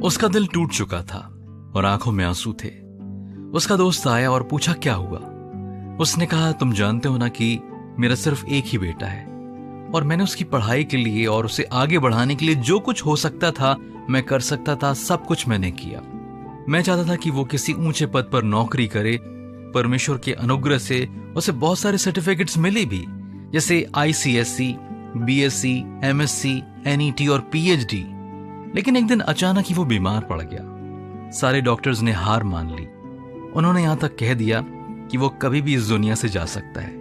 उसका दिल टूट चुका था और आंखों में आंसू थे। उसका दोस्त आया और पूछा क्या हुआ। उसने कहा, तुम जानते हो ना कि मेरा सिर्फ एक ही बेटा है और मैंने उसकी पढ़ाई के लिए और उसे आगे बढ़ाने के लिए जो कुछ हो सकता था मैं कर सकता था, सब कुछ मैंने किया। मैं चाहता था कि वो किसी ऊंचे पद पर नौकरी करे। परमेश्वर के अनुग्रह से उसे बहुत सारे सर्टिफिकेट्स मिले भी, जैसे ICSE, BSc, MSc, NET और PhD। लेकिन एक दिन अचानक ही वो बीमार पड़ गया। सारे डॉक्टर्स ने हार मान ली। उन्होंने यहां तक कह दिया कि वो कभी भी इस दुनिया से जा सकता है।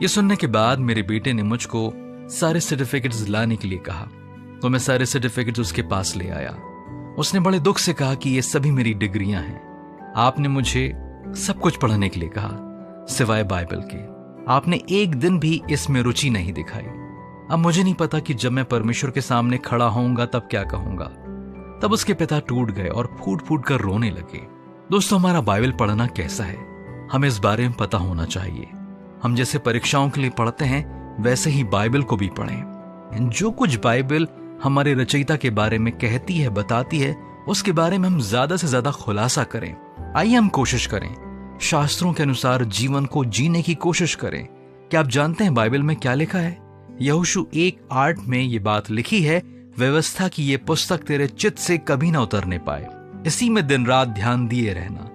ये सुनने के बाद मेरे बेटे ने मुझको सारे सर्टिफिकेट्स लाने के लिए कहा, तो मैं सारे सर्टिफिकेट्स उसके पास ले आया। उसने बड़े दुख से कहा कि ये सभी मेरी डिग्रियां हैं। आपने मुझे सब कुछ पढ़ने के लिए कहा सिवाय बाइबल के। आपने एक दिन भी इसमें रुचि नहीं दिखाई। अब मुझे नहीं पता कि जब मैं परमेश्वर के सामने खड़ा होऊंगा तब क्या कहूंगा। तब उसके पिता टूट गए और फूट फूट कर रोने लगे। दोस्तों, हमारा बाइबल पढ़ना कैसा है, हमें इस बारे में पता होना चाहिए। हम जैसे परीक्षाओं के लिए पढ़ते हैं वैसे ही बाइबल को भी पढ़ें। जो कुछ बाइबल हमारे रचयिता के बारे में कहती है, बताती है, उसके बारे में हम ज्यादा से ज्यादा खुलासा करें। आइए हम कोशिश करें, शास्त्रों के अनुसार जीवन को जीने की कोशिश करें। क्या आप जानते हैं बाइबल में क्या लिखा है? यहोशू 1:8 में ये बात लिखी है, व्यवस्था की ये पुस्तक तेरे चित्त से कभी ना उतरने पाए, इसी में दिन रात ध्यान दिए रहना,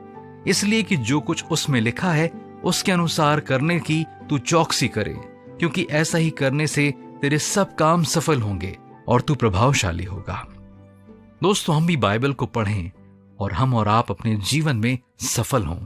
इसलिए कि जो कुछ उसमें लिखा है उसके अनुसार करने की तू चौकसी करे, क्योंकि ऐसा ही करने से तेरे सब काम सफल होंगे और तू प्रभावशाली होगा। दोस्तों, हम भी बाइबल को पढ़ें और हम और आप अपने जीवन में सफल हों।